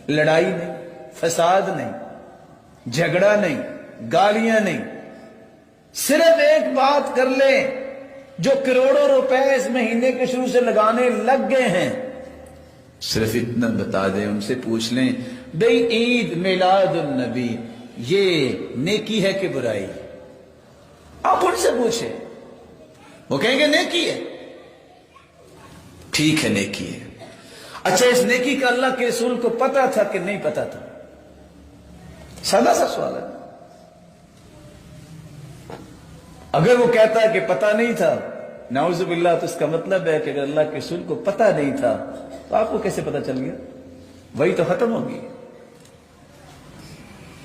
لڑائی نہیں، فساد نہیں، جھگڑا نہیں، گالیاں نہیں، صرف ایک بات کر لیں جو کروڑوں روپے اس مہینے کے شروع سے لگانے لگ گئے ہیں، صرف اتنا بتا دیں، ان سے پوچھ لیں بھئی عید میلاد النبی یہ نیکی ہے کہ برائی؟ آپ ان سے پوچھیں، وہ کہیں گے نیکی ہے۔ ٹھیک ہے نیکی ہے، اچھا اس نیکی کا اللہ کے رسول کو پتا تھا کہ نہیں پتا تھا؟ سادہ سا سوال ہے۔ اگر وہ کہتا ہے کہ پتا نہیں تھا، نعوذ باللہ، تو اس کا مطلب ہے کہ اگر اللہ کے رسول کو پتا نہیں تھا تو آپ کو کیسے پتا چل گیا؟ وہی تو ختم ہو گئی،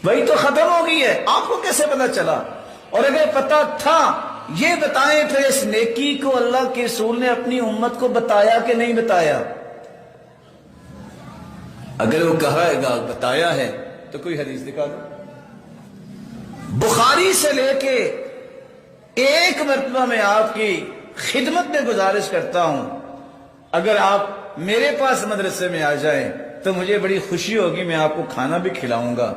وہی تو ختم ہو گئی ہے، آپ کو کیسے پتا چلا؟ اور اگر پتا تھا، یہ بتائیں پھر اس نیکی کو اللہ کے رسول نے اپنی امت کو بتایا کہ نہیں بتایا؟ اگر وہ کہا ہے بتایا ہے تو کوئی حدیث دکھا دو۔ بخاری سے لے کے ایک مرتبہ میں آپ کی خدمت میں گزارش کرتا ہوں، اگر آپ میرے پاس مدرسے میں آ جائیں تو مجھے بڑی خوشی ہوگی، میں آپ کو کھانا بھی کھلاؤں گا۔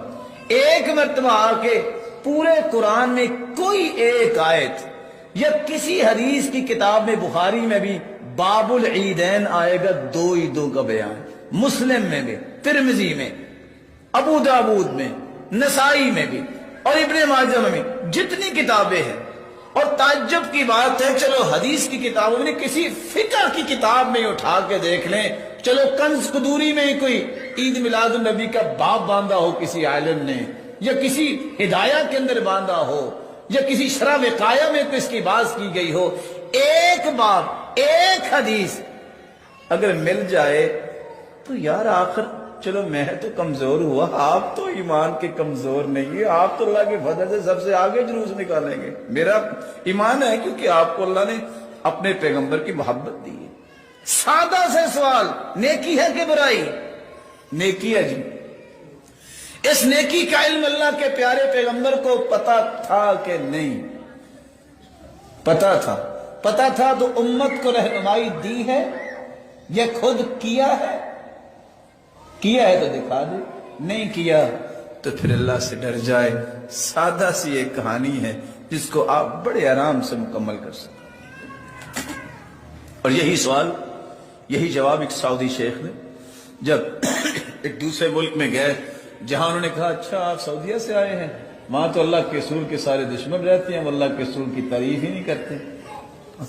ایک مرتبہ آ کے پورے قرآن میں کوئی ایک آیت یا کسی حدیث کی کتاب میں، بخاری میں بھی باب العیدین آئے گا، دو عیدوں کا بیان، مسلم میں بھی، ترمذی میں، ابو داود میں، نسائی میں بھی، اور ابن ماجہ میں بھی، جتنی کتابیں ہیں۔ اور تعجب کی بات ہے، چلو حدیث کی کتابوں میں، کسی فقہ کی کتاب میں اٹھا کے دیکھ لیں، چلو کنز قدوری میں کوئی عید میلاد النبی کا باب باندھا ہو کسی عالم نے، یا کسی ہدایہ کے اندر باندھا ہو، یا کسی شرح وقایہ میں اس کی بات کی گئی ہو، ایک باب، ایک حدیث اگر مل جائے تو یار آخر چلو میں تو کمزور ہوا، آپ تو ایمان کے کمزور نہیں ہے، آپ تو اللہ کے فضل سے سب سے آگے جلوس نکالیں گے۔ میرا ایمان ہے کیونکہ آپ کو اللہ نے اپنے پیغمبر کی محبت دی ہے۔ سادہ سے سوال، نیکی ہے کہ برائی؟ نیکی ہے جی۔ اس نیکی کا علم اللہ کے پیارے پیغمبر کو پتا تھا کہ نہیں؟ پتا تھا۔ پتا تھا تو امت کو رہنمائی دی ہے یا خود کیا ہے؟ کیا ہے تو دکھا دے، نہیں کیا تو پھر اللہ سے ڈر جائے۔ سادہ سی ایک کہانی ہے جس کو آپ بڑے آرام سے مکمل کر سکتے۔ اور یہی سوال، یہی جواب ایک سعودی شیخ نے جب ایک دوسرے ملک میں گئے، جہاں انہوں نے کہا اچھا آپ سعودیہ سے آئے ہیں، وہاں تو اللہ کے رسول کے سارے دشمن رہتے ہیں، وہ اللہ کے رسول کی تعریف ہی نہیں کرتے،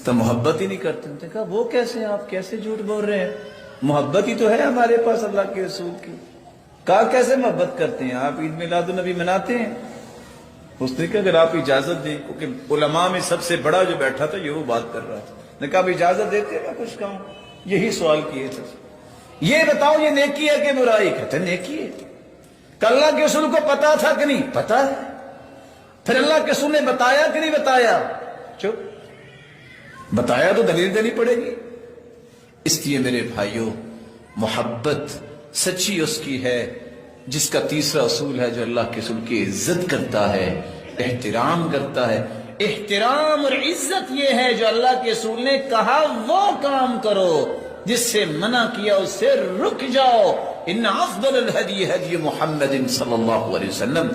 تو محبت ہی نہیں کرتے۔ انہوں نے کہا وہ کیسے، آپ کیسے جھوٹ بول رہے ہیں؟ محبت ہی تو ہے ہمارے پاس اللہ کے رسول کی۔ کہا کیسے محبت کرتے ہیں آپ؟ عید میلاد النبی مناتے ہیں؟ اس نے کہا اگر آپ اجازت دیں، کیونکہ علماء میں سب سے بڑا جو بیٹھا تھا یہ وہ بات کر رہا تھا، نے کہا اجازت دیتے میں کچھ کہوں؟ یہی سوال کیے تھے، یہ بتاؤ یہ نیکی ہے کہ برائی؟ کہتے نیکی ہے۔ کہ اللہ کے رسول کو پتا تھا کہ نہیں؟ پتا ہے۔ پھر اللہ کے رسول نے بتایا کہ نہیں بتایا؟ چپ، بتایا تو دلیل دینی پڑے گی۔ اس لیے میرے بھائیوں، محبت سچی اس کی ہے جس کا تیسرا اصول ہے جو اللہ کے رسول کی عزت کرتا ہے، احترام کرتا ہے۔ احترام اور عزت یہ ہے جو اللہ کے رسول نے کہا وہ کام کرو، جس سے منع کیا اس سے رک جاؤ۔ ان افضل الہدی ہدی محمد صلی اللہ علیہ وسلم،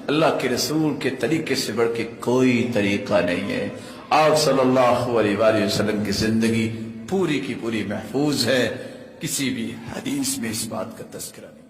اللہ کے رسول کے طریقے سے بڑھ کے کوئی طریقہ نہیں ہے۔ آپ صلی اللہ علیہ وآلہ وسلم کی زندگی پوری کی پوری محفوظ ہے، کسی بھی حدیث میں اس بات کا تذکرہ نہیں۔